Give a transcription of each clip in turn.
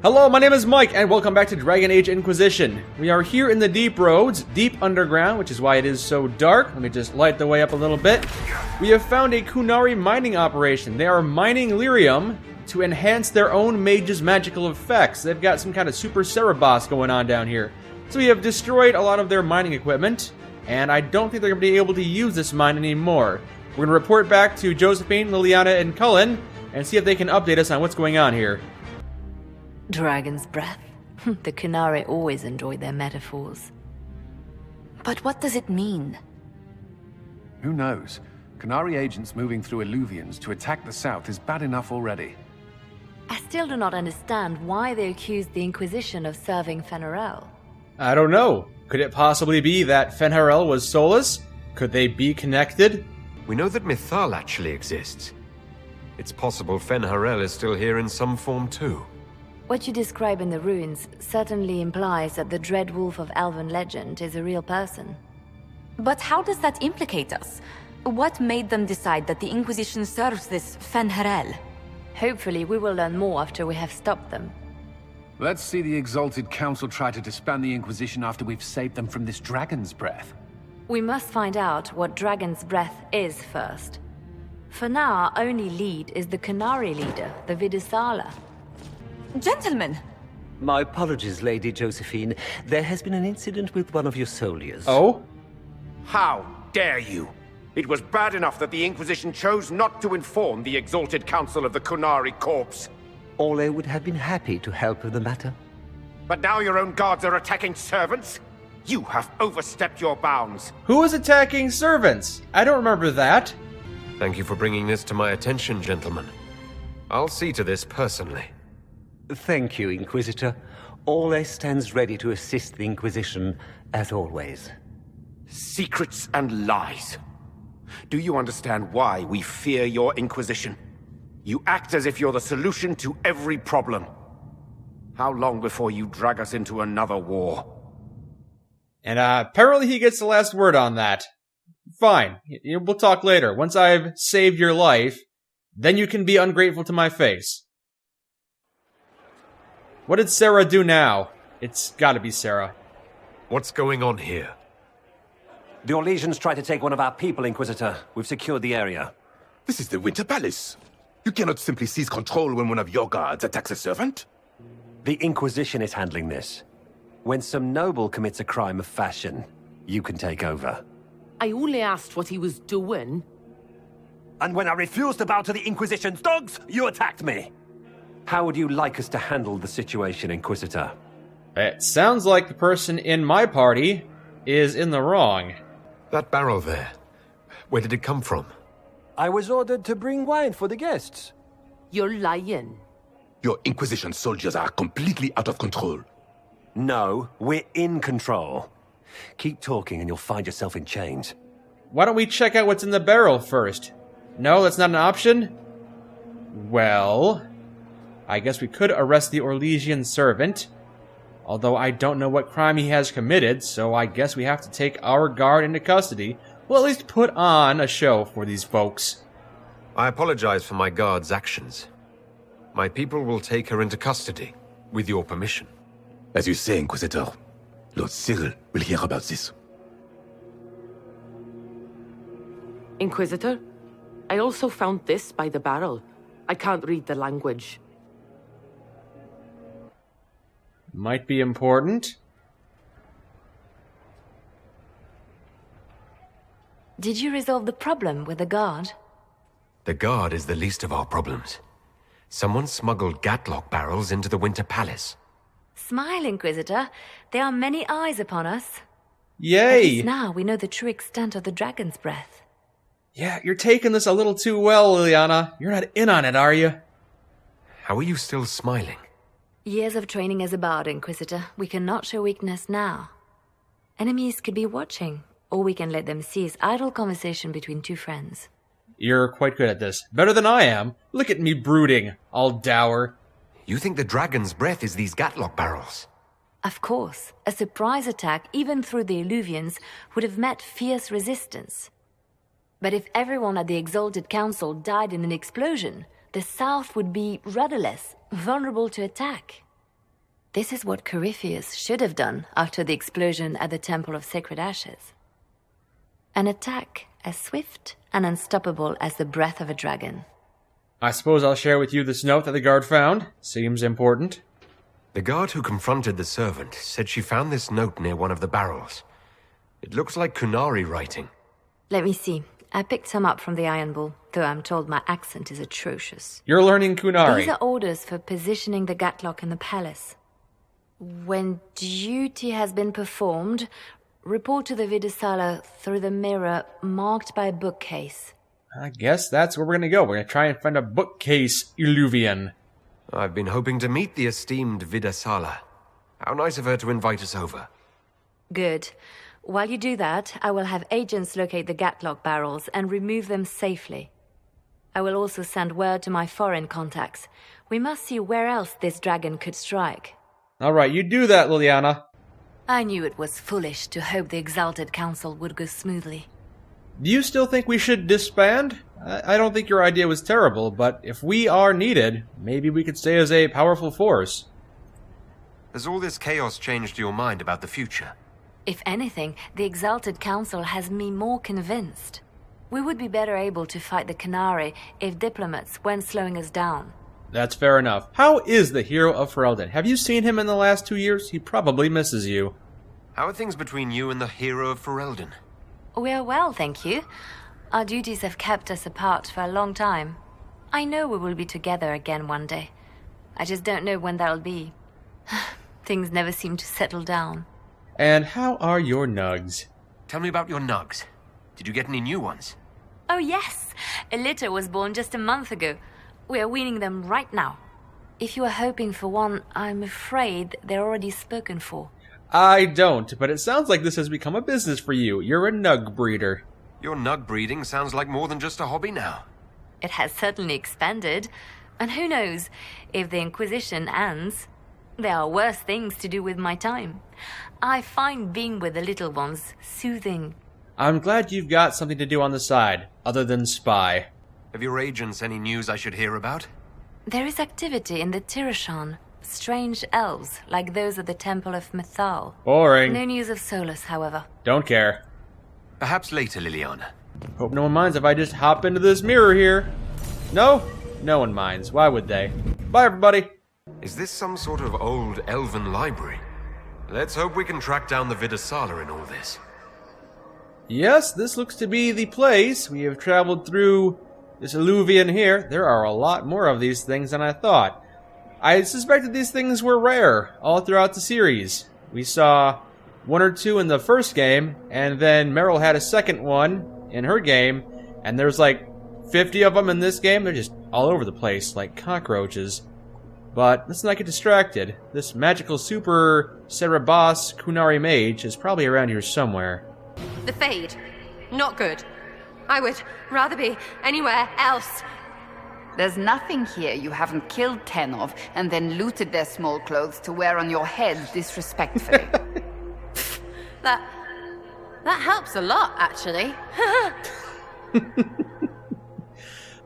Hello, my name is Mike, and welcome back to Dragon Age Inquisition. We are here in the deep roads, deep underground, which is why it is so dark. Let me just light the way up a little bit. We have found a Qunari mining operation. They are mining lyrium to enhance their own mage's magical effects. They've got some kind of super Cerebos going on down here. So we have destroyed a lot of their mining equipment, and I don't think they're going to be able to use this mine anymore. We're going to report back to Josephine, Liliana, and Cullen, and see if they can update us on what's going on here. Dragon's breath. The Qunari always enjoy their metaphors. But what does it mean? Who knows? Qunari agents moving through Illuvians to attack the south is bad enough already. I still do not understand why they accused the Inquisition of serving Fen'Harel. I don't know. Could it possibly be that Fen'Harel was Solas? Could they be connected? We know that Mythal actually exists. It's possible Fen'Harel is still here in some form too. What you describe in the ruins certainly implies that the Dread Wolf of elven legend is a real person. But how does that implicate us? What made them decide that the Inquisition serves this Fen'Harel? Hopefully we will learn more after we have stopped them. Let's see the Exalted Council try to disband the Inquisition after we've saved them from this dragon's breath. We must find out what Dragon's Breath is first. For now, our only lead is the Qunari leader, the Viddasala. Gentlemen! My apologies, Lady Josephine. There has been an incident with one of your soldiers. Oh? How dare you? It was bad enough that the Inquisition chose not to inform the Exalted Council of the Qunari Corps. Ole would have been happy to help with the matter. But now your own guards are attacking servants? You have overstepped your bounds. Who is attacking servants? I don't remember that. Thank you for bringing this to my attention, gentlemen. I'll see to this personally. Thank you, Inquisitor. Ole stands ready to assist the Inquisition, as always. Secrets and lies. Do you understand why we fear your Inquisition? You act as if you're the solution to every problem. How long before you drag us into another war? And apparently he gets the last word on that. Fine, we'll talk later. Once I've saved your life, then you can be ungrateful to my face. What did Sarah do now? It's gotta be Sarah. What's going on here? The Orlesians tried to take one of our people, Inquisitor. We've secured the area. This is the Winter Palace. You cannot simply seize control when one of your guards attacks a servant. The Inquisition is handling this. When some noble commits a crime of fashion, you can take over. I only asked what he was doing. And when I refused to bow to the Inquisition's dogs, you attacked me! How would you like us to handle the situation, Inquisitor? It sounds like the person in my party is in the wrong. That barrel there, where did it come from? I was ordered to bring wine for the guests. You're lying. Your Inquisition soldiers are completely out of control. No, we're in control. Keep talking and you'll find yourself in chains. Why don't we check out what's in the barrel first? No, that's not an option? Well, I guess we could arrest the Orlesian servant. Although I don't know what crime he has committed, so I guess we have to take our guard into custody. Well, at least put on a show for these folks. I apologize for my guard's actions. My people will take her into custody, with your permission. As you say, Inquisitor, Lord Cyril will hear about this. Inquisitor, I also found this by the barrel. I can't read the language. Might be important. Did you resolve the problem with the guard? The guard is the least of our problems. Someone smuggled gaatlok barrels into the Winter Palace. Smile, Inquisitor. There are many eyes upon us. Yay! At least now we know the true extent of the Dragon's Breath. Yeah, you're taking this a little too well, Liliana. You're not in on it, are you? How are you still smiling? Years of training as a bard, Inquisitor. We cannot show weakness now. Enemies could be watching, or we can let them seize idle conversation between two friends. You're quite good at this. Better than I am. Look at me brooding, all dour. You think the Dragon's Breath is these gaatlok barrels? Of course. A surprise attack, even through the Illuvians, would have met fierce resistance. But if everyone at the Exalted Council died in an explosion, the South would be rudderless, vulnerable to attack. This is what Corypheus should have done after the explosion at the Temple of Sacred Ashes. An attack as swift and unstoppable as the breath of a dragon. I suppose I'll share with you this note that the guard found. Seems important. The guard who confronted the servant said she found this note near one of the barrels. It looks like Qunari writing. Let me see. I picked some up from the Iron Bull, though I'm told my accent is atrocious. You're learning Qunari. These are orders for positioning the gaatlok in the palace. When duty has been performed, report to the Viddasala through the mirror marked by a bookcase. I guess that's where we're gonna go. We're gonna try and find a bookcase Illuvian. I've been hoping to meet the esteemed Viddasala. How nice of her to invite us over. Good. While you do that, I will have agents locate the gaatlok barrels and remove them safely. I will also send word to my foreign contacts. We must see where else this dragon could strike. Alright, you do that, Liliana. I knew it was foolish to hope the Exalted Council would go smoothly. Do you still think we should disband? I don't think your idea was terrible, but if we are needed, maybe we could stay as a powerful force. Has all this chaos changed your mind about the future? If anything, the Exalted Council has me more convinced. We would be better able to fight the Qunari if diplomats weren't slowing us down. That's fair enough. How is the hero of Ferelden? Have you seen him in the last 2 years? He probably misses you. How are things between you and the hero of Ferelden? We're well, thank you. Our duties have kept us apart for a long time. I know we will be together again one day. I just don't know when that'll be. Things never seem to settle down. And how are your nugs? Tell me about your nugs. Did you get any new ones? Oh yes! A litter was born just a month ago. We are weaning them right now. If you are hoping for one, I'm afraid they're already spoken for. I don't, but it sounds like this has become a business for you. You're a nug breeder. Your nug breeding sounds like more than just a hobby now. It has certainly expanded. And who knows, if the Inquisition ends, there are worse things to do with my time. I find being with the little ones soothing. I'm glad you've got something to do on the side, other than spy. Have your agents any news I should hear about? There is activity in the Tirashan. Strange elves, like those at the Temple of Mythal. Boring. No news of Solas, however. Don't care. Perhaps later, Liliana. Hope no one minds if I just hop into this mirror here. No? No one minds. Why would they? Bye, everybody. Is this some sort of old elven library? Let's hope we can track down the Viddasala in all this. Yes, this looks to be the place. We have traveled through this Illuvian here. There are a lot more of these things than I thought. I suspected these things were rare all throughout the series. We saw 1 or 2 in the first game, and then Meryl had a second one in her game, and there's like 50 of them in this game. They're just all over the place, like cockroaches. But let's not get distracted. This magical super Cerebos Qunari mage is probably around here somewhere. The Fade. Not good. I would rather be anywhere else. There's nothing here you haven't killed 10 of and then looted their small clothes to wear on your head disrespectfully. That helps a lot, actually.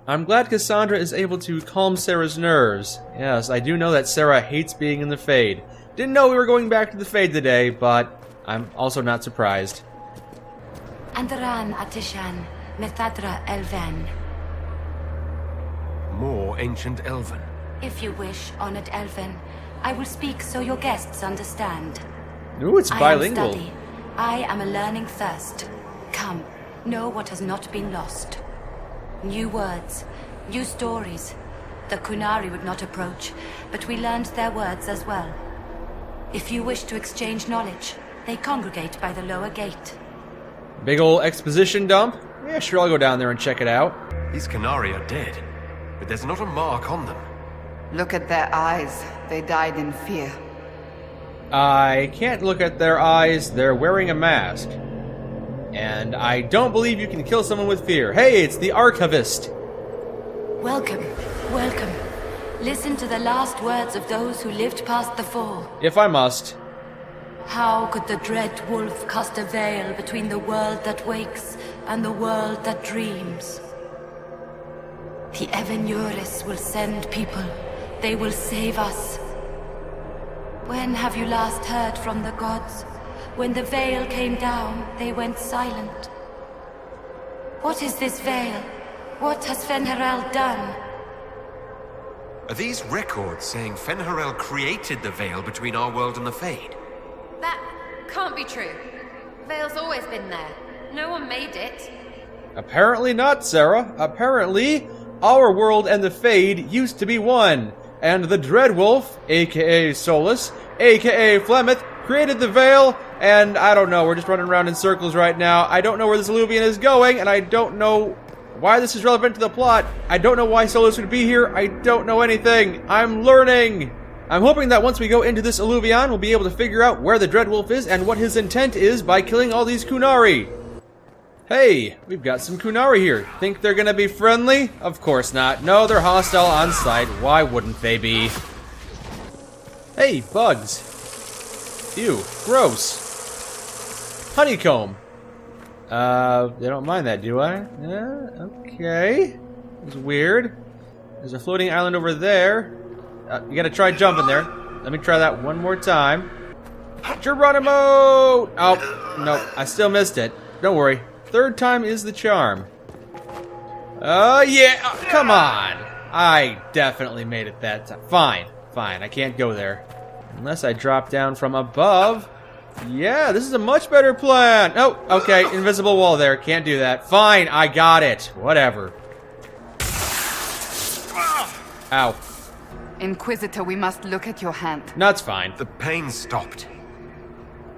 I'm glad Cassandra is able to calm Sarah's nerves. Yes, I do know that Sarah hates being in the Fade. Didn't know we were going back to the Fade today, but I'm also not surprised. Andaran Atishan, Methadra Elven. More ancient elven. If you wish, honored Elven, I will speak so your guests understand. Ooh, it's bilingual. I am study. I am a learning thirst. Come, know what has not been lost. New words, new stories. The Qunari would not approach, but we learned their words as well. If you wish to exchange knowledge, they congregate by the lower gate. Big ol' exposition dump? Yeah, sure, I'll go down there and check it out. These Qunari are dead, but there's not a mark on them. Look at their eyes. They died in fear. I can't look at their eyes. They're wearing a mask. And I don't believe you can kill someone with fear. Hey, it's the Archivist! Welcome, welcome. Listen to the last words of those who lived past the fall. If I must. How could the dread wolf cast a veil between the world that wakes and the world that dreams? The Evenuris will send people. They will save us. When have you last heard from the gods? When the veil came down, they went silent. What is this veil? What has Fen'Harel done? Are these records saying Fen'Harel created the veil between our world and the Fade? That can't be true. Veil's always been there. No one made it. Apparently not, Sarah. Apparently, our world and the Fade used to be one. And the Dreadwolf, aka Solas, aka Flemeth, created the veil, and I don't know, we're just running around in circles right now. I don't know where this Illuvian is going, and I don't know why this is relevant to the plot. I don't know why Solas would be here. I don't know anything. I'm learning. I'm hoping that once we go into this Illuvian, we'll be able to figure out where the Dreadwolf is and what his intent is by killing all these Qunari. Hey, we've got some Qunari here. Think they're gonna be friendly? Of course not. No, they're hostile on sight. Why wouldn't they be? Hey, bugs. Ew, gross. Honeycomb. They don't mind that, do I? Yeah, okay. It's weird. There's a floating island over there. You gotta try jumping there. Let me try that one more time. Geronimo! Oh, no, I still missed it. Don't worry. Third time is the charm. Yeah, come on. I definitely made it that time. Fine, I can't go there. Unless I drop down from above. Yeah, this is a much better plan. Oh, okay, invisible wall there. Can't do that. Fine, I got it. Whatever. Ow. Inquisitor, we must look at your hand. That's fine. The pain stopped.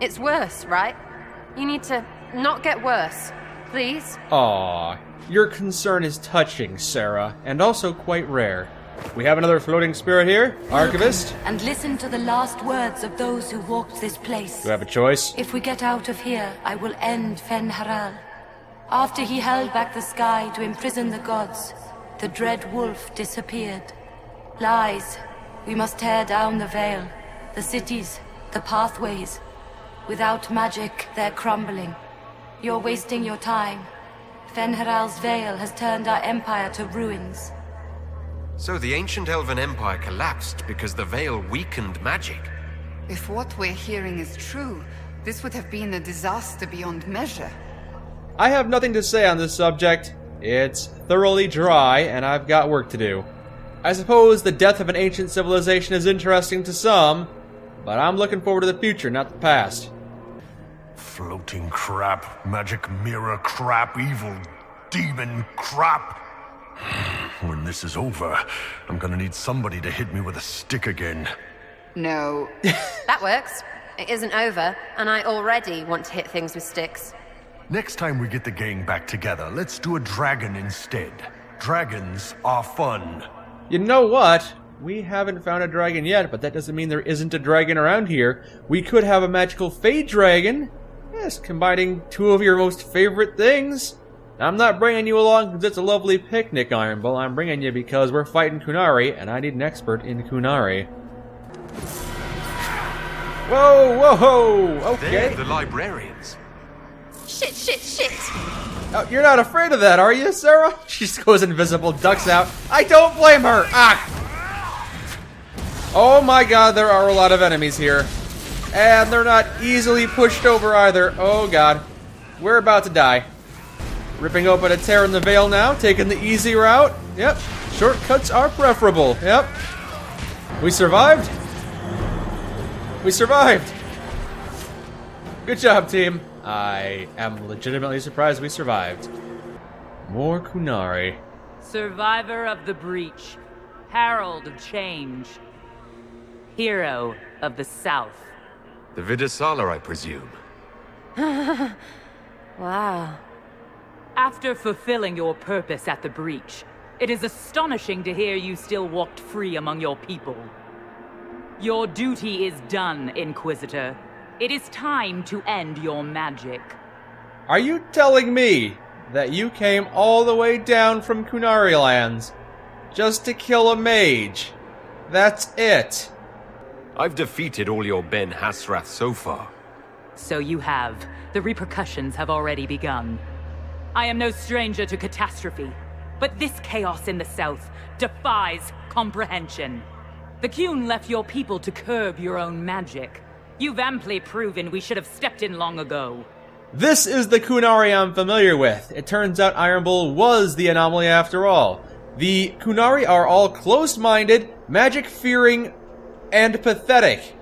It's worse, right? You need to not get worse. Please? Aw, your concern is touching, Sarah, and also quite rare. We have another floating spirit here, Archivist. And listen to the last words of those who walked this place. Do I have a choice? If we get out of here, I will end Fen'Harel. After he held back the sky to imprison the gods, the dread wolf disappeared. Lies. We must tear down the veil, the cities, the pathways. Without magic, they're crumbling. You're wasting your time. Fen'Harel's veil has turned our empire to ruins. So the ancient elven empire collapsed because the veil weakened magic. If what we're hearing is true, this would have been a disaster beyond measure. I have nothing to say on this subject. It's thoroughly dry, and I've got work to do. I suppose the death of an ancient civilization is interesting to some, but I'm looking forward to the future, not the past. Floating crap, magic mirror crap, evil demon crap. When this is over, I'm gonna need somebody to hit me with a stick again. No. That works. It isn't over, and I already want to hit things with sticks. Next time we get the gang back together, let's do a dragon instead. Dragons are fun. You know what? We haven't found a dragon yet, but that doesn't mean there isn't a dragon around here. We could have a magical fade dragon. Yes, combining two of your most favorite things. I'm not bringing you along because it's a lovely picnic, Ironbull. I'm bringing you because we're fighting Qunari, and I need an expert in Qunari. Whoa! Okay. They're the librarians. Shit! Oh, you're not afraid of that, are you, Sarah? She just goes invisible, ducks out. I don't blame her! Ah! Oh my god, there are a lot of enemies here. And they're not easily pushed over either. Oh god. We're about to die. Ripping open a tear in the veil now, taking the easy route. Yep, shortcuts are preferable. Yep. We survived. We survived. Good job, team. I am legitimately surprised we survived. More Qunari. Survivor of the breach. Herald of change. Hero of the South. The Viddasala, I presume. Wow. After fulfilling your purpose at the breach, it is astonishing to hear you still walked free among your people. Your duty is done, Inquisitor. It is time to end your magic. Are you telling me that you came all the way down from Qunari lands just to kill a mage? That's it? I've defeated all your Ben Hasrath so far. So you have. The repercussions have already begun. I am no stranger to catastrophe, but this chaos in the south defies comprehension. The Qun left your people to curb your own magic. You've amply proven we should have stepped in long ago. This is the Qunari I'm familiar with. It turns out Iron Bull was the anomaly after all. The Qunari are all closed-minded, magic-fearing, and pathetic.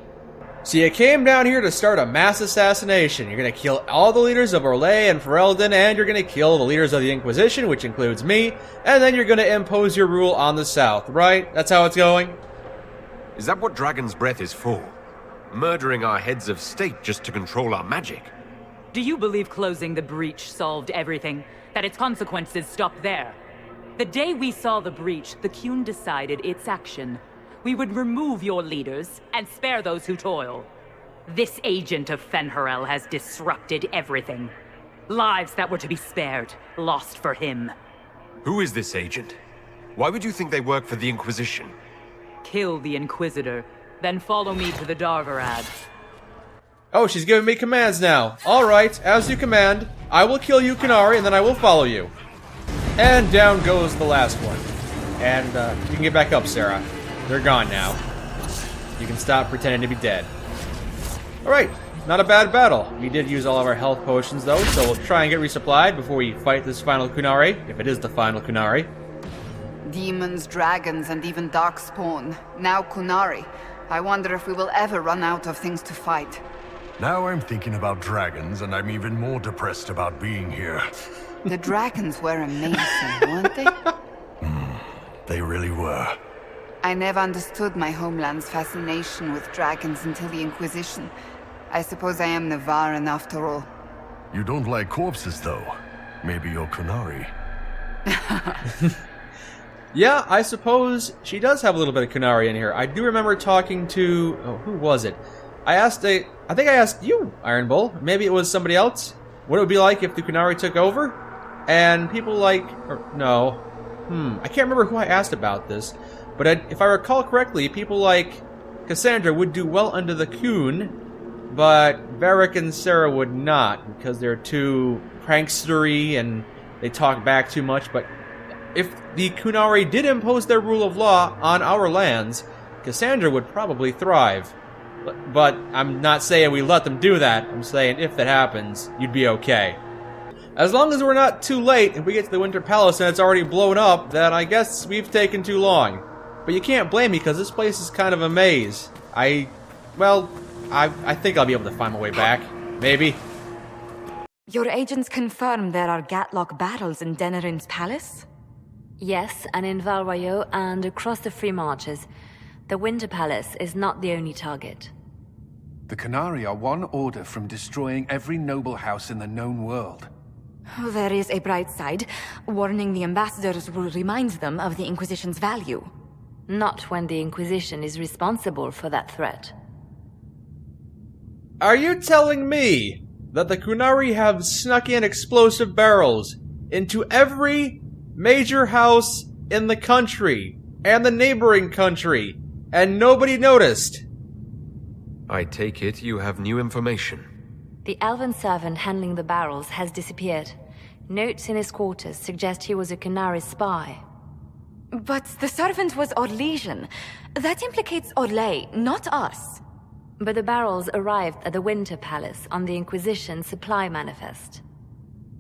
So you came down here to start a mass assassination. You're gonna kill all the leaders of Orlais and Ferelden, and you're gonna kill the leaders of the Inquisition, which includes me, and then you're gonna impose your rule on the South, right? That's how it's going? Is that what Dragon's Breath is for? Murdering our heads of state just to control our magic? Do you believe closing the breach solved everything? That its consequences stopped there? The day we saw the breach, the Qun decided its action. We would remove your leaders and spare those who toil. This agent of Fenharel has disrupted everything. Lives that were to be spared, lost for him. Who is this agent? Why would you think they work for the Inquisition? Kill the Inquisitor, then follow me to the Darvaarad. Oh, she's giving me commands now. Alright, as you command, I will kill you, Qunari, and then I will follow you. And down goes the last one. And you can get back up, Sarah. They're gone now. You can stop pretending to be dead. Alright, not a bad battle. We did use all of our health potions, though, so we'll try and get resupplied before we fight this final Qunari, if it is the final Qunari. Demons, dragons, and even darkspawn. Now Qunari. I wonder if we will ever run out of things to fight. Now I'm thinking about dragons, and I'm even more depressed about being here. The dragons were amazing, weren't they? They really were. I never understood my homeland's fascination with dragons until the Inquisition. I suppose I am Navaran after all. You don't like corpses, though. Maybe you're Qunari. Yeah, I suppose she does have a little bit of Qunari in here. I do remember talking to... Oh, who was it? I think I asked you, Iron Bull. Maybe it was somebody else. What it would be like if the Qunari took over? And people like... no. I can't remember who I asked about this. But if I recall correctly, people like Cassandra would do well under the Qun, but Varric and Sarah would not, because they're too prankstery and they talk back too much. But if the Qunari did impose their rule of law on our lands, Cassandra would probably thrive. But I'm not saying we let them do that. I'm saying if that happens, you'd be okay. As long as we're not too late, if we get to the Winter Palace and it's already blown up, then I guess we've taken too long. But you can't blame me, because this place is kind of a maze. I think I'll be able to find my way back. Maybe. Your agents confirm there are gaatlok battles in Denerim's palace? Yes, and in Val Royeaux and across the Free Marches. The Winter Palace is not the only target. The Qunari are one order from destroying every noble house in the known world. There is a bright side. Warning the ambassadors will remind them of the Inquisition's value. Not when the Inquisition is responsible for that threat. Are you telling me that the Qunari have snuck in explosive barrels into every major house in the country and the neighboring country, and nobody noticed? I take it you have new information. The elven servant handling the barrels has disappeared. Notes in his quarters suggest he was a Qunari spy. But the servant was Orlesian. That implicates Orlais, not us. But the barrels arrived at the Winter Palace on the Inquisition supply manifest.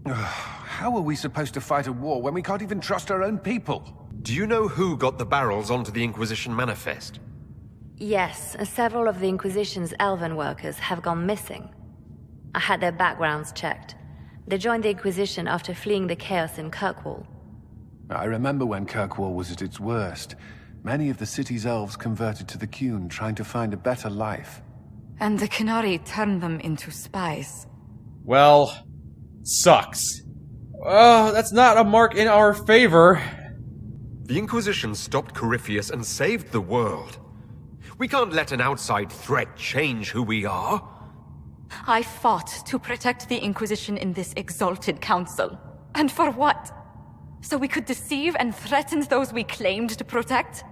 How are we supposed to fight a war when we can't even trust our own people? Do you know who got the barrels onto the Inquisition manifest? Yes, several of the Inquisition's elven workers have gone missing. I had their backgrounds checked. They joined the Inquisition after fleeing the chaos in Kirkwall. I remember when Kirkwall was at its worst. Many of the city's elves converted to the Qun, trying to find a better life. And the Qunari turned them into spies. Well, sucks. That's not a mark in our favor. The Inquisition stopped Corypheus and saved the world. We can't let an outside threat change who we are. I fought to protect the Inquisition in this exalted council. And for what? So we could deceive and threaten those we claimed to protect?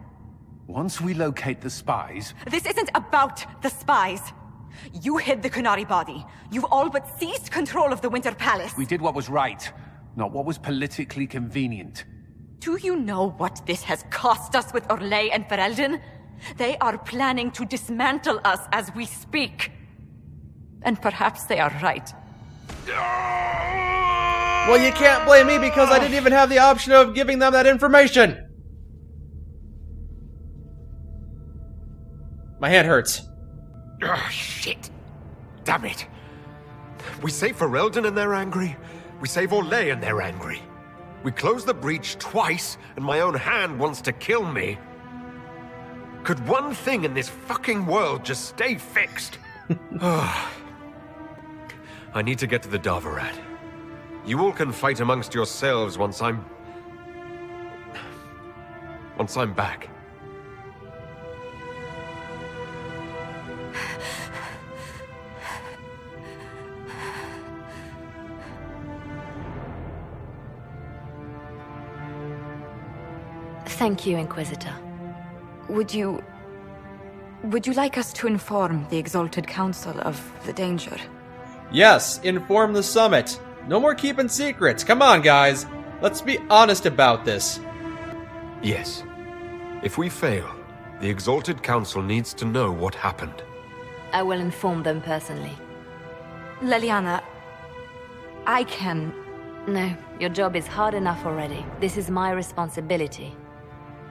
Once we locate the spies... This isn't about the spies. You hid the Qunari body. You've all but seized control of the Winter Palace. We did what was right, not what was politically convenient. Do you know what this has cost us with Orlais and Ferelden? They are planning to dismantle us as we speak. And perhaps they are right. Well, you can't blame me because I didn't even have the option of giving them that information. My hand hurts. Oh, shit. Damn it. We save Ferelden and they're angry. We save Orlais and they're angry. We close the breach twice and my own hand wants to kill me. Could one thing in this fucking world just stay fixed? I need to get to the Darvaarad. You all can fight amongst yourselves once I'm back. Thank you, Inquisitor. Would you like us to inform the Exalted Council of the danger? Yes, inform the summit. No more keeping secrets. Come on, guys. Let's be honest about this. Yes. If we fail, the Exalted Council needs to know what happened. I will inform them personally. Leliana, I can... No, your job is hard enough already. This is my responsibility.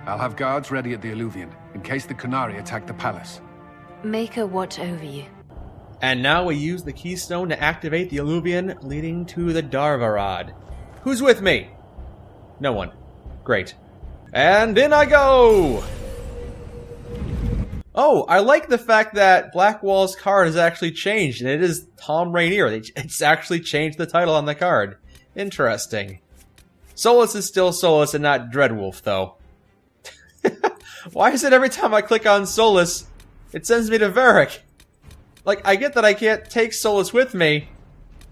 I'll have guards ready at the Alluvion, in case the Qunari attack the palace. Make a watch over you. And now we use the keystone to activate the Alluvion leading to the Darvaarad. Who's with me? No one. Great. And in I go! Oh, I like the fact that Blackwall's card has actually changed, and it is Tom Rainier. It's actually changed the title on the card. Interesting. Solas is still Solas and not Dreadwolf, though. Why is it every time I click on Solas, it sends me to Varric? Like, I get that I can't take Solas with me,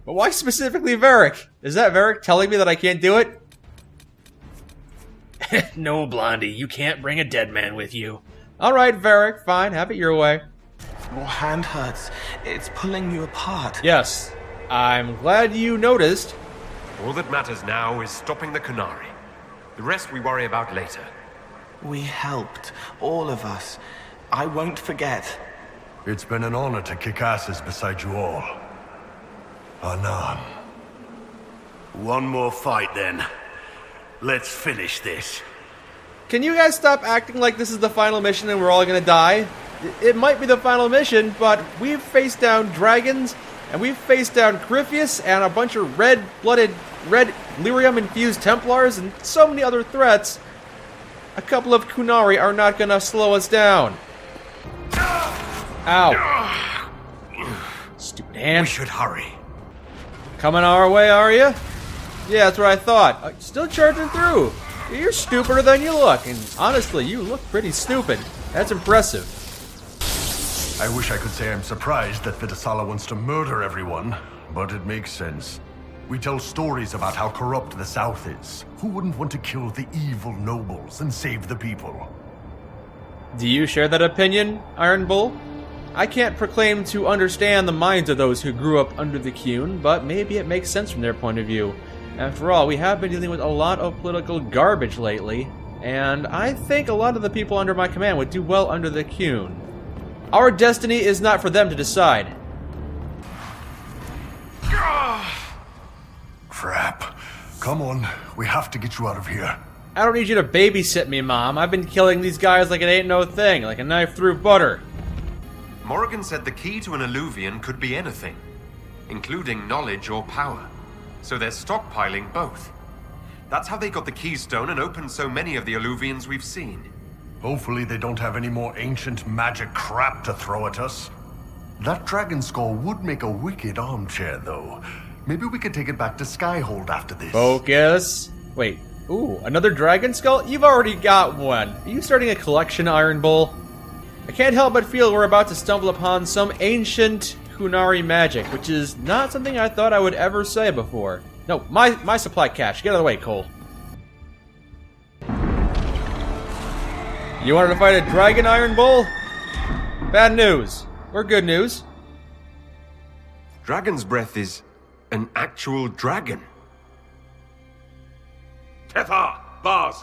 but why specifically Varric? Is that Varric telling me that I can't do it? No, Blondie, you can't bring a dead man with you. Alright, Varric, fine, have it your way. Your hand hurts. It's pulling you apart. Yes, I'm glad you noticed. All that matters now is stopping the Qunari. The rest we worry about later. We helped, all of us. I won't forget. It's been an honor to kick asses beside you all. Anan. One more fight, then. Let's finish this. Can you guys stop acting like this is the final mission and we're all gonna die? It might be the final mission, but we've faced down dragons, and we've faced down Corypheus and a bunch of red-blooded, red lyrium-infused Templars, and so many other threats. A couple of Qunari are not gonna slow us down. Ow. Stupid hand. We should hurry. Coming our way, are you? Yeah, that's what I thought. Still charging through. You're stupider than you look, and honestly, you look pretty stupid. That's impressive. I wish I could say I'm surprised that Viddasala wants to murder everyone, but it makes sense. We tell stories about how corrupt the South is. Who wouldn't want to kill the evil nobles and save the people? Do you share that opinion, Iron Bull? I can't proclaim to understand the minds of those who grew up under the Qun, but maybe it makes sense from their point of view. After all, we have been dealing with a lot of political garbage lately, and I think a lot of the people under my command would do well under the Qun. Our destiny is not for them to decide. Crap. Come on, we have to get you out of here. I don't need you to babysit me, Mom. I've been killing these guys like it ain't no thing, like a knife through butter. Morrigan said the key to an Alluvion could be anything, including knowledge or power. So they're stockpiling both. That's how they got the keystone and opened so many of the Alluvions we've seen. Hopefully they don't have any more ancient magic crap to throw at us. That dragon skull would make a wicked armchair, though. Maybe we could take it back to Skyhold after this. Focus. Wait. Ooh, another dragon skull? You've already got one. Are you starting a collection, Iron Bull? I can't help but feel we're about to stumble upon some ancient Qunari magic, which is not something I thought I would ever say before. No, my supply cache. Get out of the way, Cole. You wanted to fight a dragon, Iron Bull? Bad news. Or good news. Dragon's breath is an actual dragon. Tethar! Bars!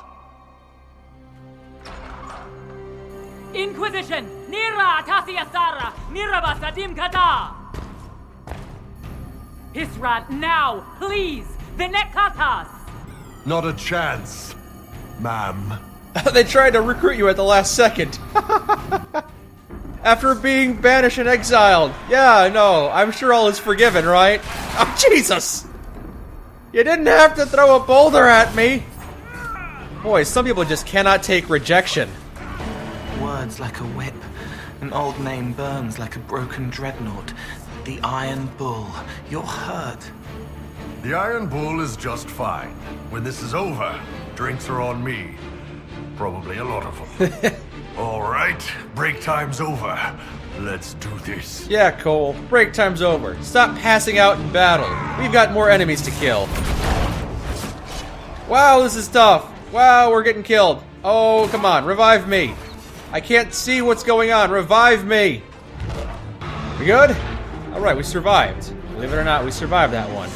Inquisition! Nira Tasiasara! Nirabasadim Kata! Hisrat, now! Please! Vinekatas! Not a chance, ma'am. They tried to recruit you at the last second. After being banished and exiled. Yeah, no, I'm sure all is forgiven, right? Oh, Jesus! You didn't have to throw a boulder at me! Boy, some people just cannot take rejection. Words like a whip. An old name burns like a broken dreadnought. The Iron Bull. You're hurt. The Iron Bull is just fine. When this is over, drinks are on me. Probably a lot of them. All right, break time's over. Let's do this. Yeah, Cole, break time's over. Stop passing out in battle. We've got more enemies to kill. Wow, this is tough. Wow, we're getting killed. Oh, come on, revive me. I can't see what's going on. Revive me. We good? All right, we survived. Believe it or not, we survived that one.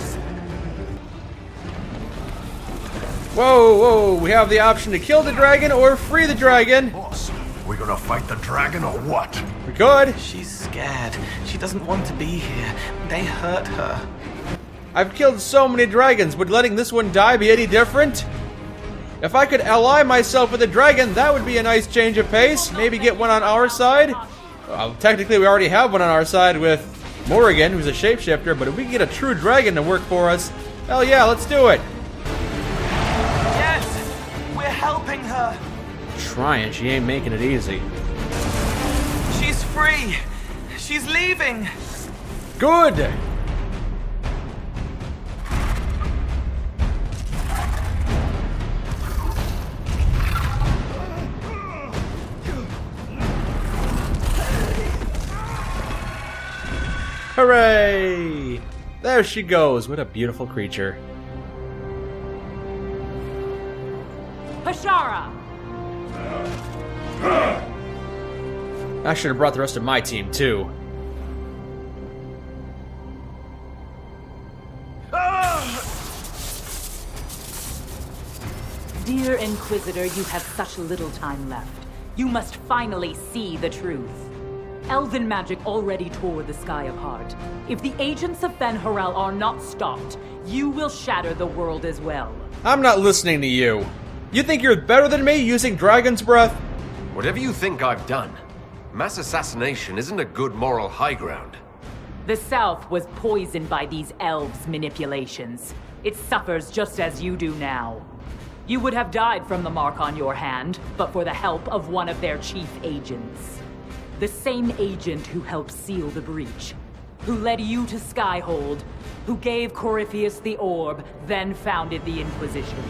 Whoa, whoa, we have the option to kill the dragon or free the dragon. Boss, we gonna fight the dragon or what? We could. She's scared. She doesn't want to be here. They hurt her. I've killed so many dragons. Would letting this one die be any different? If I could ally myself with a dragon, that would be a nice change of pace. Maybe get one on our side. Well, technically, we already have one on our side with Morrigan, who's a shapeshifter, but if we can get a true dragon to work for us, hell yeah, let's do it. Yes! We're helping her! Trying, she ain't making it easy. She's free! She's leaving! Good! Hooray! There she goes. What a beautiful creature. Hashara! I should have brought the rest of my team, too. Dear Inquisitor, you have such little time left. You must finally see the truth. Elven magic already tore the sky apart. If the agents of Fen'Harel are not stopped, you will shatter the world as well. I'm not listening to you. You think you're better than me using Dragon's Breath? Whatever you think I've done, mass assassination isn't a good moral high ground. The South was poisoned by these elves' manipulations. It suffers just as you do now. You would have died from the mark on your hand, but for the help of one of their chief agents. The same agent who helped seal the breach, who led you to Skyhold, who gave Corypheus the orb, then founded the Inquisition.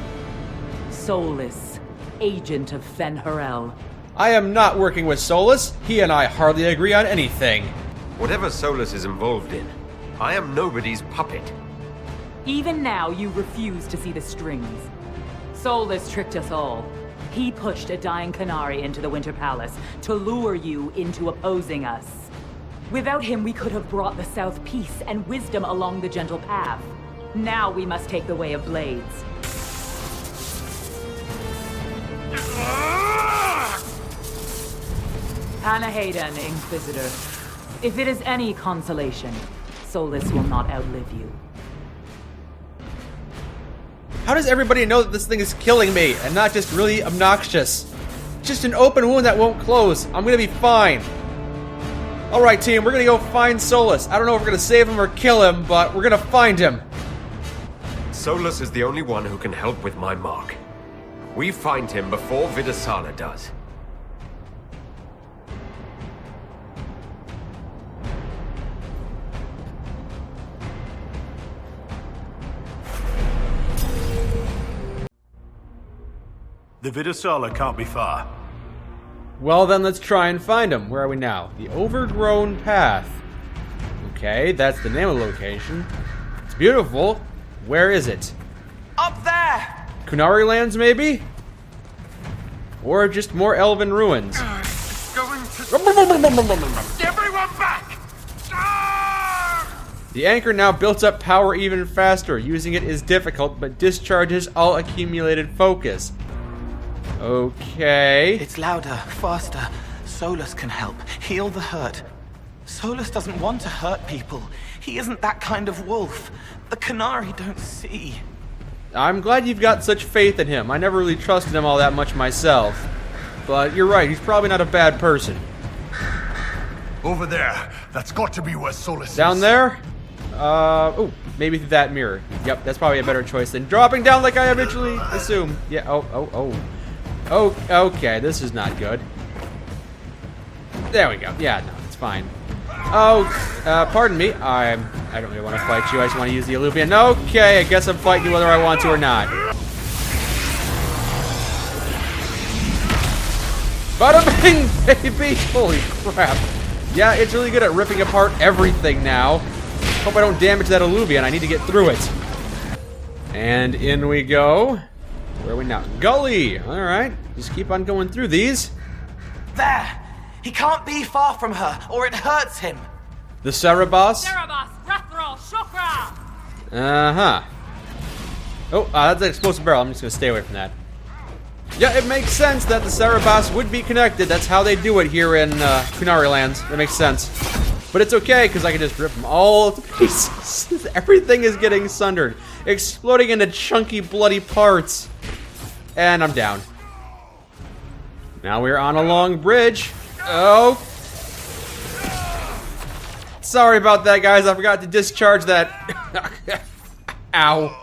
Solas, agent of Fen'Harel. I am not working with Solas. He and I hardly agree on anything. Whatever Solas is involved in, I am nobody's puppet. Even now, you refuse to see the strings. Solas tricked us all. He pushed a dying Qunari into the Winter Palace to lure you into opposing us. Without him, we could have brought the South peace and wisdom along the gentle path. Now we must take the way of blades. Panahadan, Inquisitor. If it is any consolation, Solas will not outlive you. How does everybody know that this thing is killing me and not just really obnoxious? Just an open wound that won't close. I'm gonna be fine. Alright team, we're gonna go find Solas. I don't know if we're gonna save him or kill him, but we're gonna find him. Solas is the only one who can help with my mark. We find him before Viddasala does. The Viddasala can't be far. Well then, let's try and find him. Where are we now? The Overgrown Path. Okay, that's the name of the location. It's beautiful. Where is it? Up there! Qunari lands, maybe? Or just more elven ruins? Everyone back! The anchor now built up power even faster. Using it is difficult, but discharges all accumulated focus. Okay. It's louder, faster. Solas can help, heal the hurt. Solas doesn't want to hurt people. He isn't that kind of wolf. The Qunari don't see. I'm glad you've got such faith in him. I never really trusted him all that much myself. But you're right, he's probably not a bad person. Over there. That's got to be where Solas is. Down there? Oh, maybe through that mirror. Yep, that's probably a better choice than dropping down like I originally assumed. Yeah, Oh, okay, this is not good. There we go. Yeah, no, it's fine. Oh, pardon me. I don't really want to fight you. I just want to use the Illuvian. Okay, I guess I'm fighting you whether I want to or not. Bada bing, baby! Holy crap. Yeah, it's really good at ripping apart everything now. Hope I don't damage that Illuvian. I need to get through it. And in we go. Where are we now? Gully! Alright, just keep on going through these. There! He can't be far from her, or it hurts him. The Cerebos? Cerebos, Rathral, Shokra! Uh-huh. Oh, that's an explosive barrel. I'm just gonna stay away from that. Yeah, it makes sense that the Cerebos would be connected. That's how they do it here in Qunari lands. That makes sense. But it's okay, because I can just rip them all to pieces. Everything is getting sundered. Exploding into chunky, bloody parts. And I'm down. Now we're on a long bridge. Oh. Sorry about that, guys. I forgot to discharge that. Ow.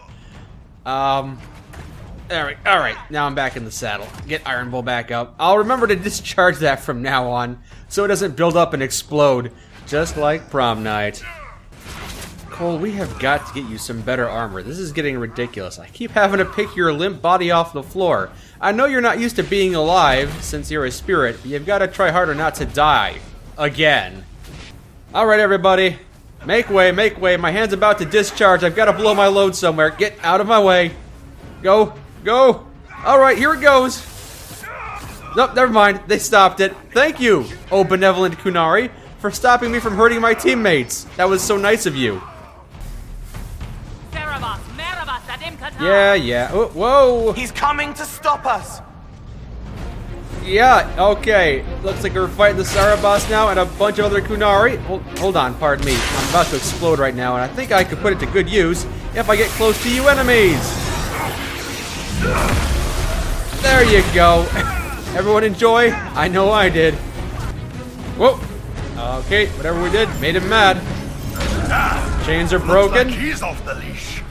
Alright, now I'm back in the saddle. Get Iron Bull back up. I'll remember to discharge that from now on, so it doesn't build up and explode, just like prom night. Cole, we have got to get you some better armor. This is getting ridiculous. I keep having to pick your limp body off the floor. I know you're not used to being alive, since you're a spirit, but you've got to try harder not to die. Again. Alright, everybody. Make way, make way. My hand's about to discharge. I've got to blow my load somewhere. Get out of my way. Go. Go! Alright, here it goes! Nope, never mind. They stopped it. Thank you, oh benevolent Qunari, for stopping me from hurting my teammates. That was so nice of you. Yeah. Oh, whoa! He's coming to stop us! Yeah, okay. Looks like we're fighting the Cerebos now and a bunch of other Qunari. Hold on, pardon me. I'm about to explode right now, and I think I could put it to good use if I get close to you enemies. There you go. Everyone enjoy? I know I did. Whoa. Okay, whatever we did made him mad. Chains are broken. Like he's off the leash.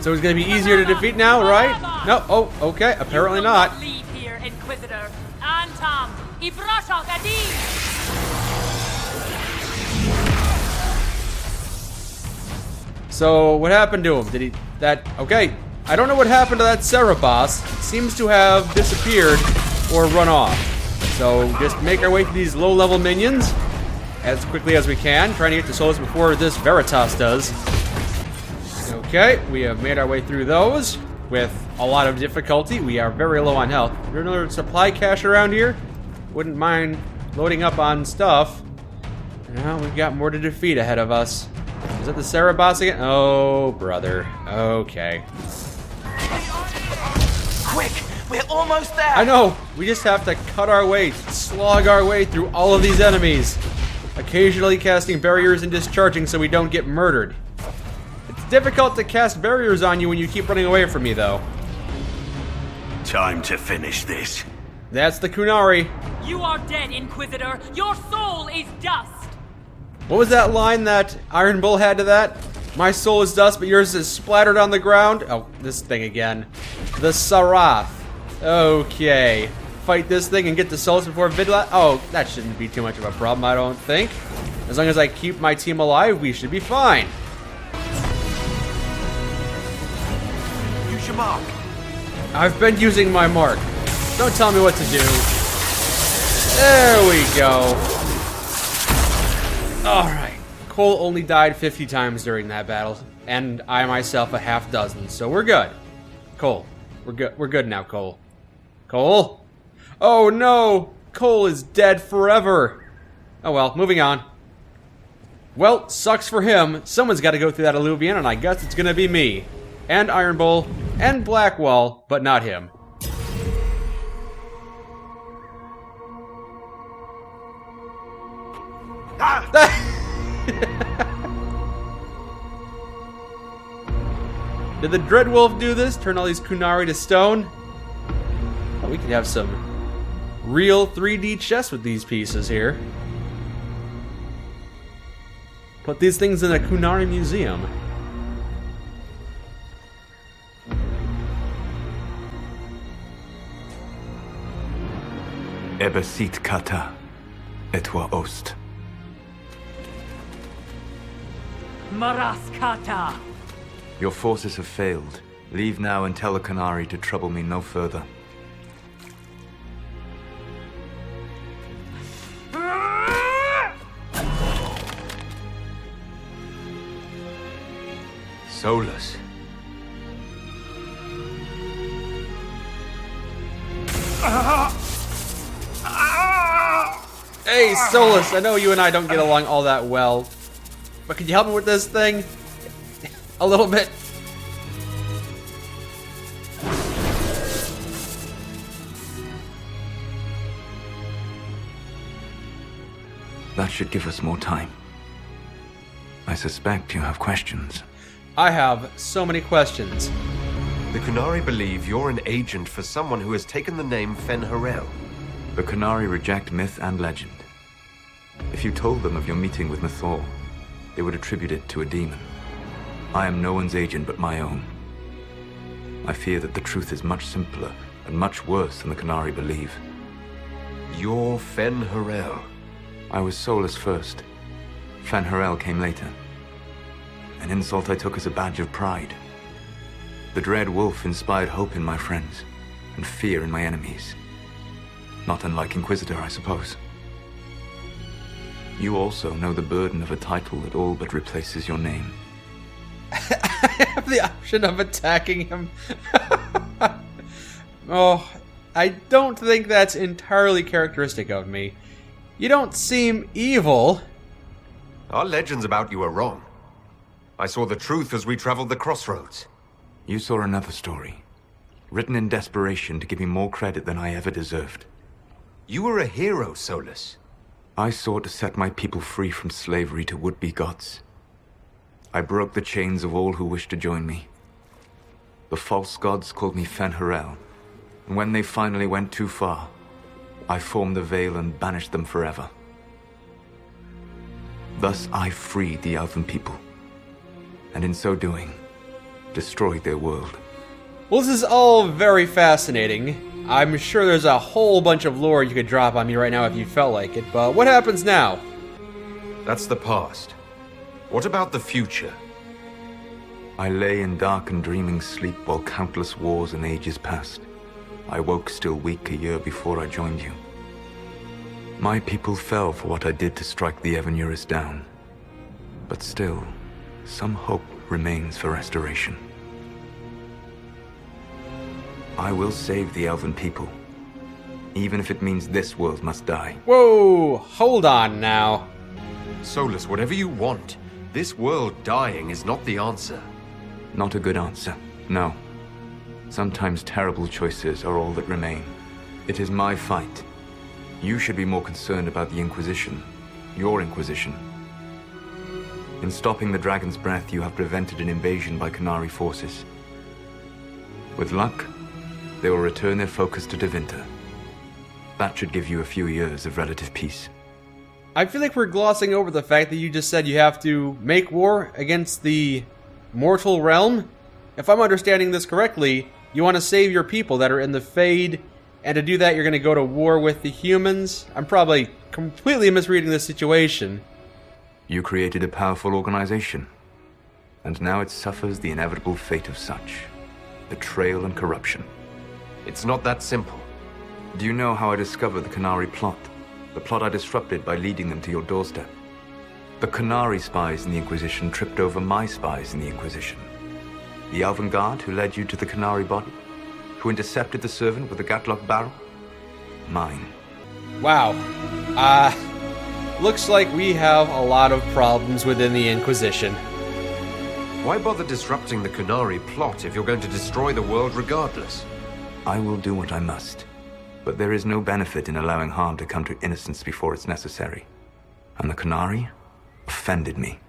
So it's gonna be easier to defeat now, right? No. Oh, okay. Apparently not. Leave here, Inquisitor. Antam, Ibrasha Gadi. So what happened to him? Did he? Okay. I don't know what happened to that Cerebos. It seems to have disappeared or run off. So just make our way through these low-level minions as quickly as we can, trying to get to Solas before this Veritas does. Okay, we have made our way through those with a lot of difficulty. We are very low on health. Is there another supply cache around here? Wouldn't mind loading up on stuff. Now we've got more to defeat ahead of us. Is that the Cerebos again? Oh, brother. Okay. Quick! We're almost there! I know! We just have to cut our way, slog our way through all of these enemies. Occasionally casting barriers and discharging so we don't get murdered. It's difficult to cast barriers on you when you keep running away from me, though. Time to finish this. That's the Qunari. You are dead, Inquisitor. Your soul is dust. What was that line that Iron Bull had to that? My soul is dust, but yours is splattered on the ground. Oh, this thing again. The Sarath. Okay. Fight this thing and get to Solas before Viddasala. Oh, that shouldn't be too much of a problem, I don't think. As long as I keep my team alive, we should be fine. Use your mark. I've been using my mark. Don't tell me what to do. There we go. Alright. Cole only died 50 times during that battle, and I myself a half dozen, so we're good. Cole, we're good now, Cole. Cole? Oh no! Cole is dead forever! Oh well, moving on. Well, sucks for him. Someone's got to go through that Illuvian, and I guess it's gonna be me. And Iron Bull, and Blackwall, but not him. Did the Dreadwolf do this? Turn all these Qunari to stone? Oh, we could have some real 3D chess with these pieces here. Put these things in a Qunari museum. Ebesit kata, etwa ost. Maraskata! Your forces have failed. Leave now and tell the Qunari to trouble me no further. Solas. Hey, Solas, I know you and I don't get along all that well, but could you help me with this thing? A little bit. That should give us more time. I suspect you have questions. I have so many questions. The Qunari believe you're an agent for someone who has taken the name Fen-Harel. The Qunari reject myth and legend. If you told them of your meeting with Mythor, they would attribute it to a demon. I am no one's agent but my own. I fear that the truth is much simpler and much worse than the Qunari believe. You're Fen-Harel. I was Solas first. Fen-Harel came later. An insult I took as a badge of pride. The Dread Wolf inspired hope in my friends, and fear in my enemies. Not unlike Inquisitor, I suppose. You also know the burden of a title that all but replaces your name. I have the option of attacking him. Oh, I don't think that's entirely characteristic of me. You don't seem evil. Our legends about you are wrong. I saw the truth as we traveled the crossroads. You saw another story, written in desperation to give me more credit than I ever deserved. You were a hero, Solas. I sought to set my people free from slavery to would-be gods. I broke the chains of all who wished to join me. The false gods called me Fen-Harel, and when they finally went too far, I formed the Veil and banished them forever. Thus I freed the elven people, and in so doing, destroyed their world. Well, this is all very fascinating. I'm sure there's a whole bunch of lore you could drop on me right now if you felt like it, but what happens now? That's the past. What about the future? I lay in dark and dreaming sleep while countless wars and ages passed. I woke still weak a year before I joined you. My people fell for what I did to strike the Evenuris down. But still, some hope remains for restoration. I will save the elven people, even if it means this world must die. Whoa, hold on now. Solas, whatever you want, this world dying is not the answer. Not a good answer, no. Sometimes terrible choices are all that remain. It is my fight. You should be more concerned about the Inquisition, your Inquisition. In stopping the Dragon's Breath, you have prevented an invasion by Qunari forces. With luck, they will return their focus to Tevinter. That should give you a few years of relative peace. I feel like we're glossing over the fact that you just said you have to make war against the mortal realm. If I'm understanding this correctly, you want to save your people that are in the Fade, and to do that you're going to go to war with the humans? I'm probably completely misreading the situation. You created a powerful organization, and now it suffers the inevitable fate of such. Betrayal and corruption. It's not that simple. Do you know how I discovered the Qunari plot? The plot I disrupted by leading them to your doorstep. The Qunari spies in the Inquisition tripped over my spies in the Inquisition. The Elven Guard who led you to the Qunari body? Who intercepted the servant with the gaatlok barrel? Mine. Wow. Looks like we have a lot of problems within the Inquisition. Why bother disrupting the Qunari plot if you're going to destroy the world regardless? I will do what I must, but there is no benefit in allowing harm to come to innocents before it's necessary. And the Qunari offended me.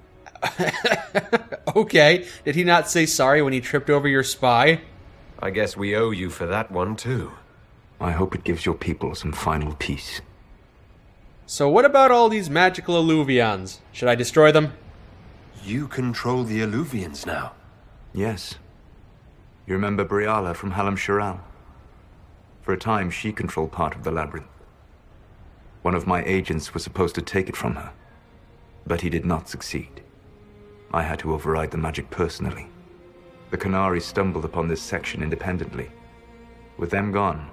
Okay, did he not say sorry when he tripped over your spy? I guess we owe you for that one, too. I hope it gives your people some final peace. So what about all these magical Illuvians? Should I destroy them? You control the Illuvians now. Yes. You remember Briala from Halam Shiral? For a time, she controlled part of the labyrinth. One of my agents was supposed to take it from her, but he did not succeed. I had to override the magic personally. The Qunari stumbled upon this section independently. With them gone,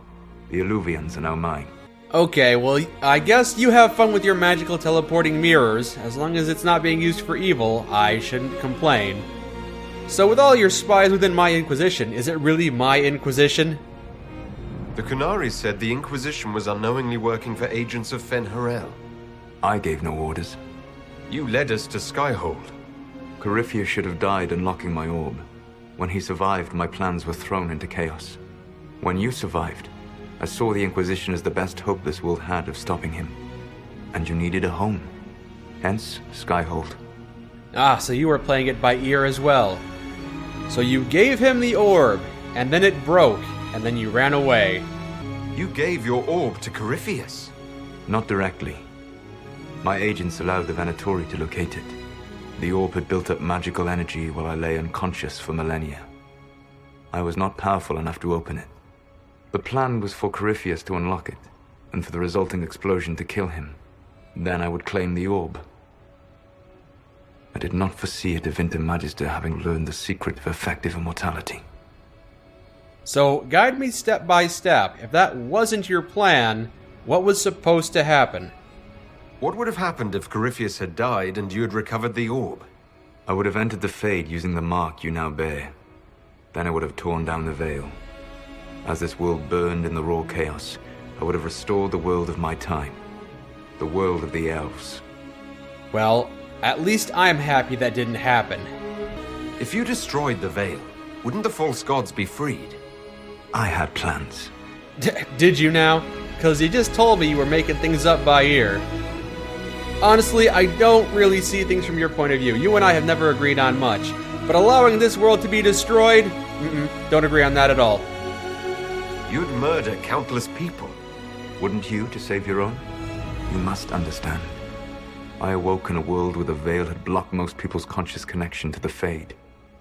the Illuvians are now mine. Okay, well, I guess you have fun with your magical teleporting mirrors. As long as it's not being used for evil, I shouldn't complain. So with all your spies within my Inquisition, is it really my Inquisition? The Qunari said the Inquisition was unknowingly working for agents of Fen Harel. I gave no orders. You led us to Skyhold. Corypheus should have died unlocking my orb. When he survived, my plans were thrown into chaos. When you survived, I saw the Inquisition as the best hope this world had of stopping him. And you needed a home. Hence, Skyhold. Ah, so you were playing it by ear as well. So you gave him the orb, and then it broke, and then you ran away. You gave your orb to Corypheus? Not directly. My agents allowed the Venatori to locate it. The orb had built up magical energy while I lay unconscious for millennia. I was not powerful enough to open it. The plan was for Corypheus to unlock it, and for the resulting explosion to kill him. Then I would claim the orb. I did not foresee a Divinta Magister having learned the secret of effective immortality. So, guide me step by step. If that wasn't your plan, what was supposed to happen? What would have happened if Corypheus had died and you had recovered the orb? I would have entered the Fade using the mark you now bear. Then I would have torn down the veil. As this world burned in the raw chaos, I would have restored the world of my time. The world of the elves. Well, at least I'm happy that didn't happen. If you destroyed the veil, wouldn't the false gods be freed? I had plans. Did you now? Because you just told me you were making things up by ear. Honestly, I don't really see things from your point of view. You and I have never agreed on much. But allowing this world to be destroyed? Don't agree on that at all. You'd murder countless people. Wouldn't you, to save your own? You must understand. I awoke in a world where the veil had blocked most people's conscious connection to the Fade.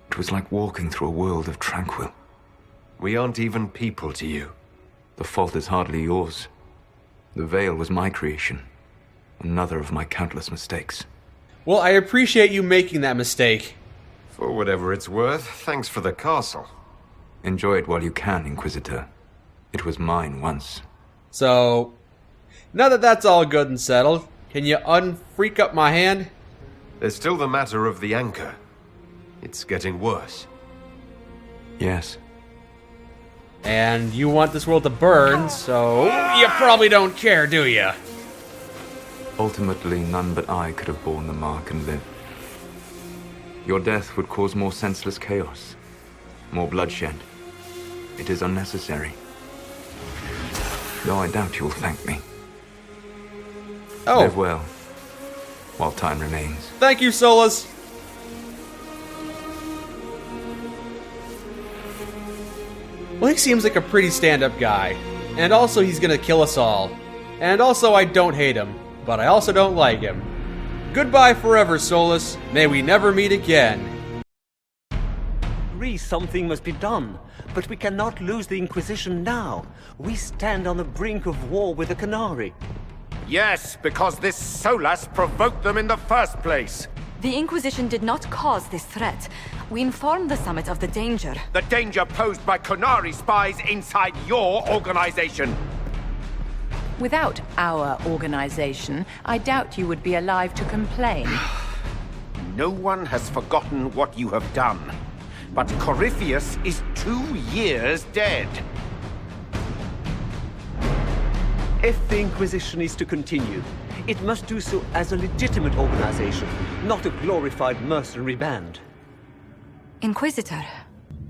It was like walking through a world of tranquil. We aren't even people to you. The fault is hardly yours. The veil was my creation. Another of my countless mistakes. Well, I appreciate you making that mistake. For whatever it's worth, thanks for the castle. Enjoy it while you can, Inquisitor. It was mine once. So, now that that's all good and settled, can you unfreak up my hand? There's still the matter of the anchor. It's getting worse. Yes. And you want this world to burn, so you probably don't care, do you? Ultimately, none but I could have borne the mark and lived. Your death would cause more senseless chaos, more bloodshed. It is unnecessary. Though I doubt you will thank me. Oh. Live well, while time remains. Thank you, Solas. Well, he seems like a pretty stand-up guy. And also, he's gonna kill us all. And also, I don't hate him, but I also don't like him. Goodbye forever, Solas. May we never meet again. Something must be done, but we cannot lose the Inquisition now. We stand on the brink of war with the Qunari. Yes, because this Solas provoked them in the first place. The Inquisition did not cause this threat. We informed the Summit of the danger. The danger posed by Qunari spies inside your organization. Without our organization, I doubt you would be alive to complain. No one has forgotten what you have done. But Corypheus is 2 years dead. If the Inquisition is to continue, it must do so as a legitimate organization, not a glorified mercenary band. Inquisitor.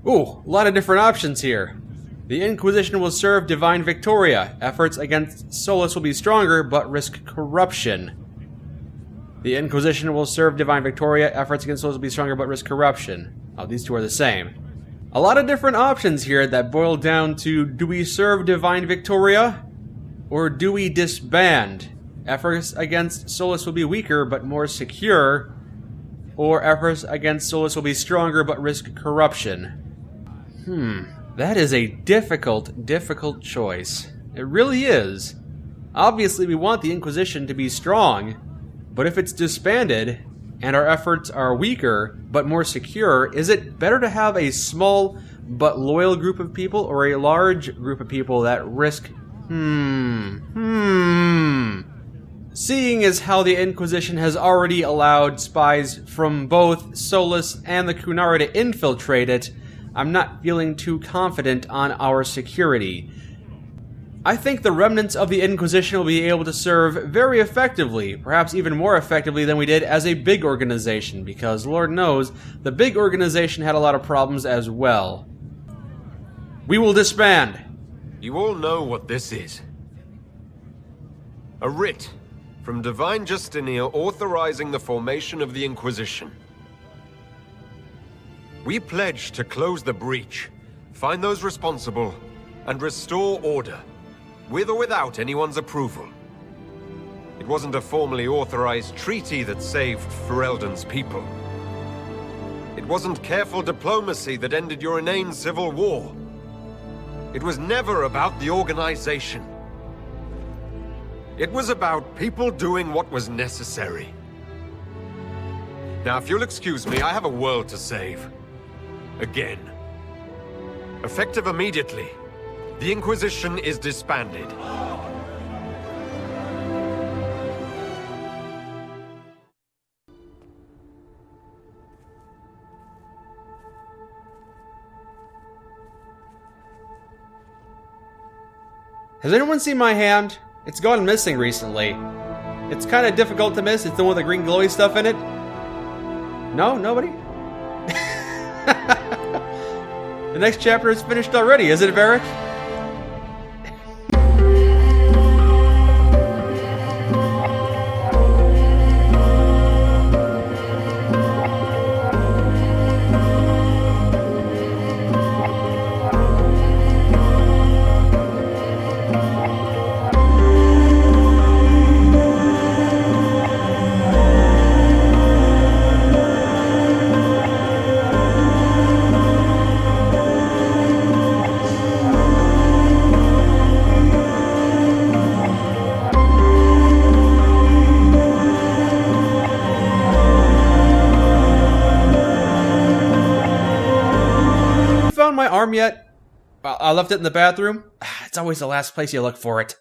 Ooh, a lot of different options here. The Inquisition will serve Divine Victoria. Efforts against Solas will be stronger, but risk corruption. The Inquisition will serve Divine Victoria. Efforts against Solas will be stronger but risk corruption. Oh, these two are the same. A lot of different options here that boil down to, do we serve Divine Victoria? Or do we disband? Efforts against Solas will be weaker but more secure. Or efforts against Solas will be stronger but risk corruption. That is a difficult choice. It really is. Obviously we want the Inquisition to be strong, but if it's disbanded, and our efforts are weaker but more secure, is it better to have a small but loyal group of people or a large group of people that risk... Seeing as how the Inquisition has already allowed spies from both Solas and the Qunari to infiltrate it, I'm not feeling too confident on our security. I think the remnants of the Inquisition will be able to serve very effectively, perhaps even more effectively than we did as a big organization, because Lord knows, the big organization had a lot of problems as well. We will disband. You all know what this is. A writ from Divine Justinia authorizing the formation of the Inquisition. We pledge to close the breach, find those responsible, and restore order, with or without anyone's approval. It wasn't a formally authorized treaty that saved Ferelden's people. It wasn't careful diplomacy that ended your inane civil war. It was never about the organization. It was about people doing what was necessary. Now, if you'll excuse me, I have a world to save. Again. Effective immediately, the Inquisition is disbanded. Has anyone seen my hand? It's gone missing recently. It's kind of difficult to miss. It's the one with the green glowy stuff in it. No? Nobody? The next chapter is finished already, is it, Varric? My arm yet? I left it in the bathroom. It's always the last place you look for it.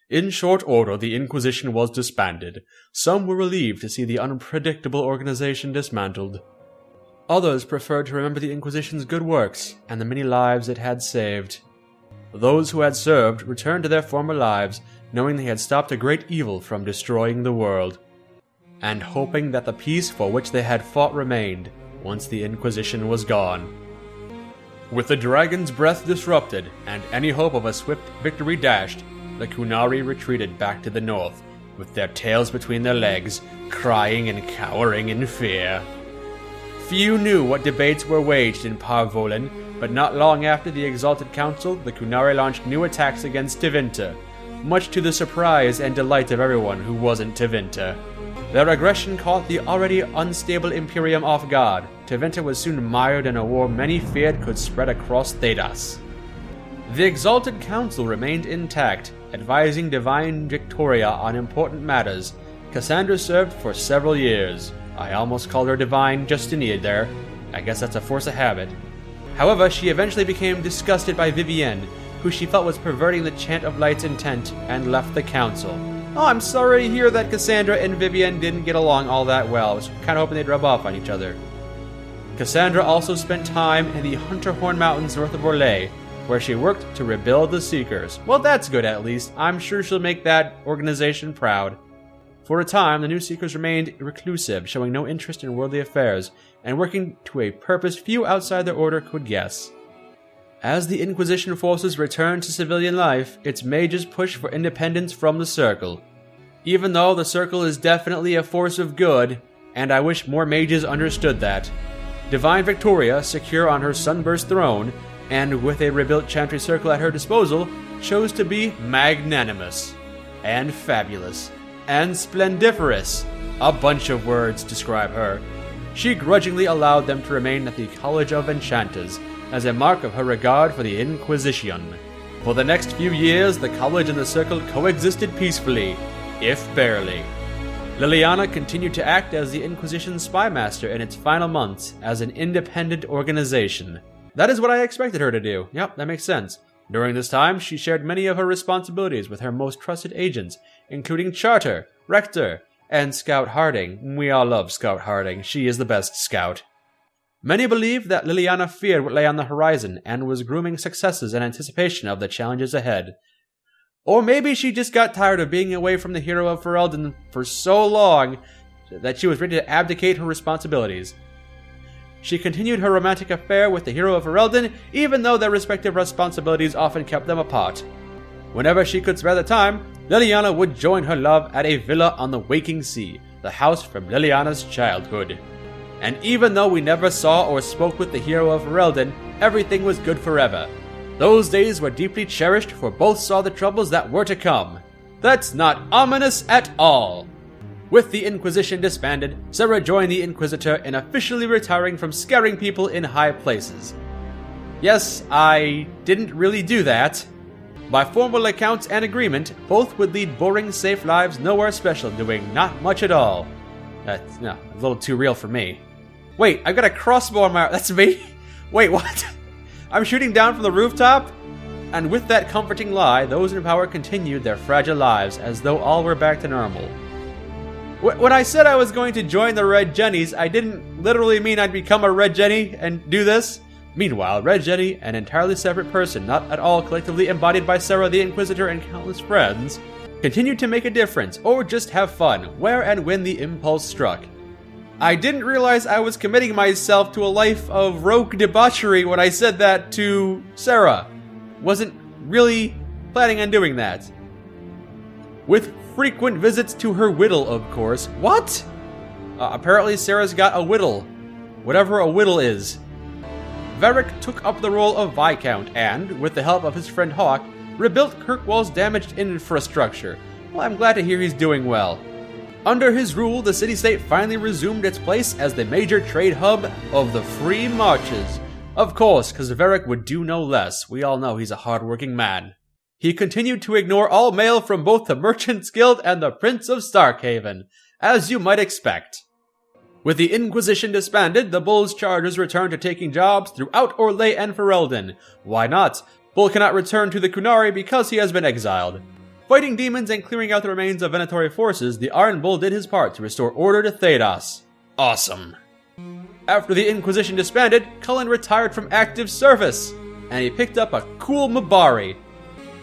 In short order, the Inquisition was disbanded. Some were relieved to see the unpredictable organization dismantled. Others preferred to remember the Inquisition's good works and the many lives it had saved. Those who had served returned to their former lives, knowing they had stopped a great evil from destroying the world, and hoping that the peace for which they had fought remained once the Inquisition was gone. With the dragon's breath disrupted, and any hope of a swift victory dashed, the Qunari retreated back to the north, with their tails between their legs, crying and cowering in fear. Few knew what debates were waged in Parvolan, but not long after the Exalted Council, the Qunari launched new attacks against Tevinter, much to the surprise and delight of everyone who wasn't Tevinter. Their aggression caught the already unstable Imperium off guard. Tevinter was soon mired in a war many feared could spread across Thedas. The Exalted Council remained intact, advising Divine Victoria on important matters. Cassandra served for several years. I almost called her Divine Justinia there. I guess that's a force of habit. However, she eventually became disgusted by Vivienne, who she felt was perverting the Chant of Light's intent, and left the council. Oh, I'm sorry to hear that Cassandra and Vivienne didn't get along all that well. I was kind of hoping they'd rub off on each other. Cassandra also spent time in the Hunterhorn Mountains north of Orlais, where she worked to rebuild the Seekers. Well, that's good at least. I'm sure she'll make that organization proud. For a time, the new Seekers remained reclusive, showing no interest in worldly affairs, and working to a purpose few outside their order could guess. As the Inquisition forces returned to civilian life, its mages pushed for independence from the Circle. Even though the Circle is definitely a force of good, and I wish more mages understood that. Divine Victoria, secure on her sunburst throne, and with a rebuilt Chantry Circle at her disposal, chose to be magnanimous, and fabulous, and splendiferous. A bunch of words describe her. She grudgingly allowed them to remain at the College of Enchanters, as a mark of her regard for the Inquisition. For the next few years, the College and the Circle coexisted peacefully, if barely. Liliana continued to act as the Inquisition's spymaster in its final months as an independent organization. That is what I expected her to do. Yep, that makes sense. During this time, she shared many of her responsibilities with her most trusted agents, including Charter, Rector, and Scout Harding. We all love Scout Harding. She is the best scout. Many believed that Liliana feared what lay on the horizon and was grooming successes in anticipation of the challenges ahead. Or maybe she just got tired of being away from the hero of Ferelden for so long that she was ready to abdicate her responsibilities. She continued her romantic affair with the hero of Ferelden, even though their respective responsibilities often kept them apart. Whenever she could spare the time, Liliana would join her love at a villa on the Waking Sea, the house from Liliana's childhood. And even though we never saw or spoke with the hero of Ferelden, everything was good forever. Those days were deeply cherished, for both saw the troubles that were to come. That's not ominous at all! With the Inquisition disbanded, Sarah joined the Inquisitor in officially retiring from scaring people in high places. Yes, I didn't really do that. By formal accounts and agreement, both would lead boring, safe lives nowhere special, doing not much at all. That's a little too real for me. Wait, I've got a crossbow on my... That's me? Wait, what? I'm shooting down from the rooftop? And with that comforting lie, those in power continued their fragile lives as though all were back to normal. When I said I was going to join the Red Jennies, I didn't literally mean I'd become a Red Jenny and do this. Meanwhile, Red Jenny, an entirely separate person, not at all collectively embodied by Sarah the Inquisitor and countless friends, continued to make a difference, or just have fun, where and when the impulse struck. I didn't realize I was committing myself to a life of rogue debauchery when I said that to Sarah. Wasn't really planning on doing that. With frequent visits to her whittle, of course. What? Apparently Sarah's got a whittle. Whatever a whittle is. Varric took up the role of Viscount and, with the help of his friend Hawk, rebuilt Kirkwall's damaged infrastructure. Well, I'm glad to hear he's doing well. Under his rule, the city-state finally resumed its place as the major trade hub of the Free Marches. Of course, because Varric would do no less. We all know he's a hard-working man. He continued to ignore all mail from both the Merchants Guild and the Prince of Starkhaven, as you might expect. With the Inquisition disbanded, the Bull's charges returned to taking jobs throughout Orlais and Ferelden. Why not? Bull cannot return to the Qunari because he has been exiled. Fighting demons and clearing out the remains of Venatori forces, the Iron Bull did his part to restore order to Thedas. Awesome. After the Inquisition disbanded, Cullen retired from active service, and he picked up a cool Mabari.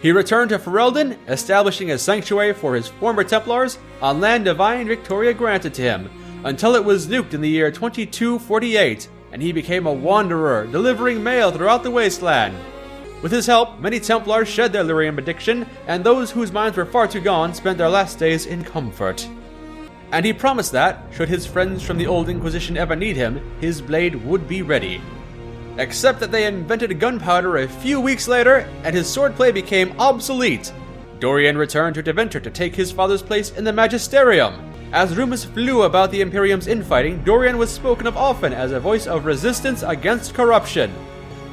He returned to Ferelden, establishing a sanctuary for his former Templars on land Divine Victoria granted to him, until it was nuked in the year 2248, and he became a wanderer, delivering mail throughout the wasteland. With his help, many Templars shed their lyrium addiction, and those whose minds were far too gone spent their last days in comfort. And he promised that, should his friends from the Old Inquisition ever need him, his blade would be ready. Except that they invented gunpowder a few weeks later, and his swordplay became obsolete. Dorian returned to Deventer to take his father's place in the Magisterium. As rumors flew about the Imperium's infighting, Dorian was spoken of often as a voice of resistance against corruption.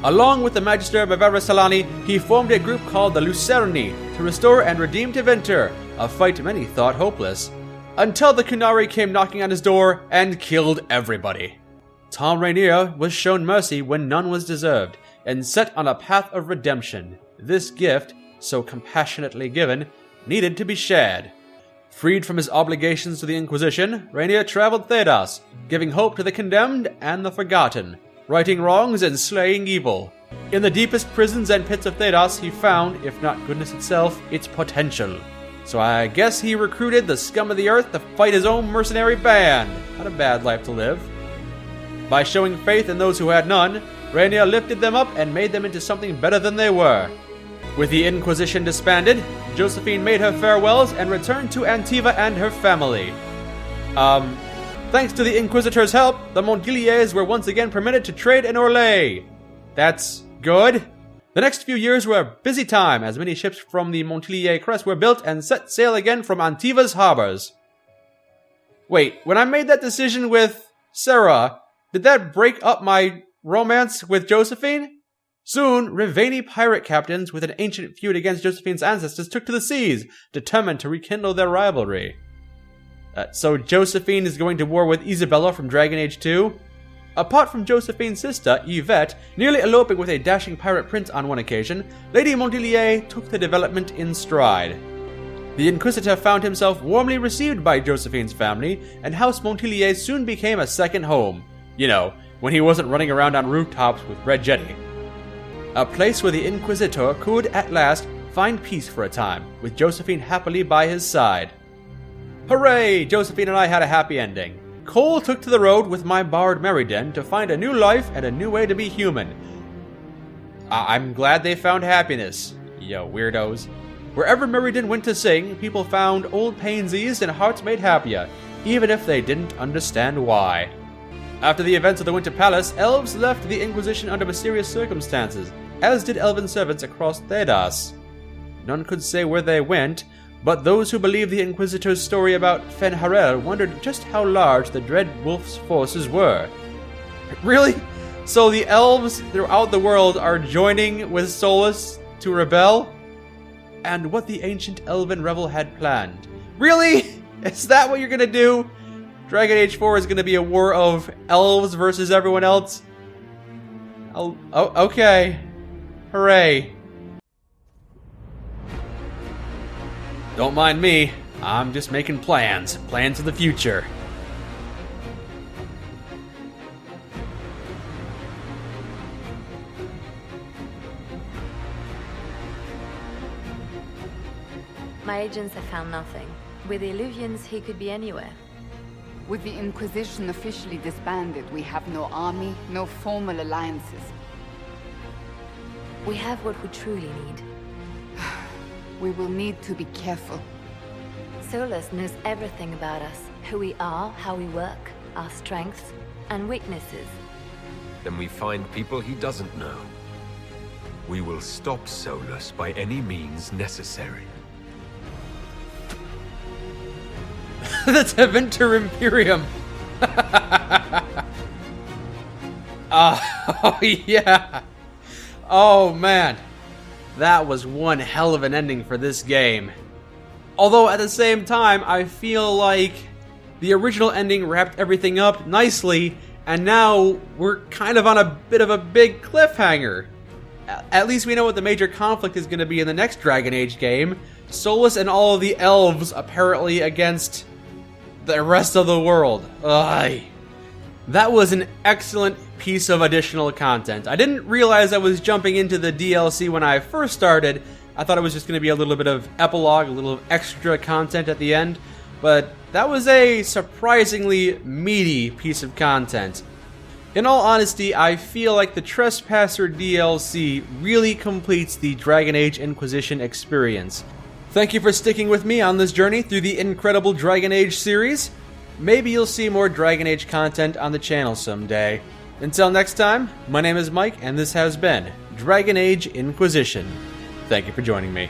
Along with the Magister Bavera Salani, he formed a group called the Lucerni to restore and redeem Deventer, a fight many thought hopeless, until the Qunari came knocking on his door and killed everybody. Tom Rainier was shown mercy when none was deserved, and set on a path of redemption. This gift, so compassionately given, needed to be shared. Freed from his obligations to the Inquisition, Rainier traveled Thedas, giving hope to the condemned and the forgotten, righting wrongs and slaying evil. In the deepest prisons and pits of Thedas, he found, if not goodness itself, its potential. So I guess he recruited the scum of the earth to fight his own mercenary band. Not a bad life to live. By showing faith in those who had none, Rainier lifted them up and made them into something better than they were. With the Inquisition disbanded, Josephine made her farewells and returned to Antiva and her family. Thanks to the Inquisitor's help, the Montgilliers were once again permitted to trade in Orlais. That's good. The next few years were a busy time as many ships from the Montgillier crest were built and set sail again from Antiva's harbors. Wait, when I made that decision with Sarah, did that break up my romance with Josephine? Soon, Rivani pirate captains with an ancient feud against Josephine's ancestors took to the seas, determined to rekindle their rivalry. So Josephine is going to war with Isabella from Dragon Age 2? Apart from Josephine's sister, Yvette, nearly eloping with a dashing pirate prince on one occasion, Lady Montgillier took the development in stride. The Inquisitor found himself warmly received by Josephine's family, and House Montgillier soon became a second home. You know, when he wasn't running around on rooftops with Red Jetty. A place where the Inquisitor could, at last, find peace for a time, with Josephine happily by his side. Hooray! Josephine and I had a happy ending. Cole took to the road with my bard Meriden to find a new life and a new way to be human. I'm glad they found happiness, yo weirdos. Wherever Meriden went to sing, people found old pains eased and hearts made happier, even if they didn't understand why. After the events of the Winter Palace, elves left the Inquisition under mysterious circumstances, as did elven servants across Thedas. None could say where they went, but those who believed the Inquisitor's story about Fen'Harel wondered just how large the Dread Wolf's forces were. Really? So the elves throughout the world are joining with Solas to rebel? And what the ancient elven rebel had planned. Really? Is that what you're gonna do? Dragon Age 4 is gonna be a war of elves versus everyone else? Oh, okay. Hooray. Don't mind me. I'm just making plans. Plans for the future. My agents have found nothing. With the Illuvians, he could be anywhere. With the Inquisition officially disbanded, we have no army, no formal alliances. We have what we truly need. We will need to be careful. Solas knows everything about us. Who we are, how we work, our strengths and weaknesses. Then we find people he doesn't know. We will stop Solas by any means necessary. The Tevinter Imperium. Oh, yeah. Oh, man. That was one hell of an ending for this game. Although, at the same time, I feel like the original ending wrapped everything up nicely, and now we're kind of on a bit of a big cliffhanger. At least we know what the major conflict is going to be in the next Dragon Age game. Solas and all of the elves apparently against the rest of the world. Ugh. That was an excellent piece of additional content. I didn't realize I was jumping into the DLC when I first started. I thought it was just going to be a little bit of epilogue, a little extra content at the end. But that was a surprisingly meaty piece of content. In all honesty, I feel like the Trespasser DLC really completes the Dragon Age Inquisition experience. Thank you for sticking with me on this journey through the incredible Dragon Age series. Maybe you'll see more Dragon Age content on the channel someday. Until next time, my name is Mike, and this has been Dragon Age Inquisition. Thank you for joining me.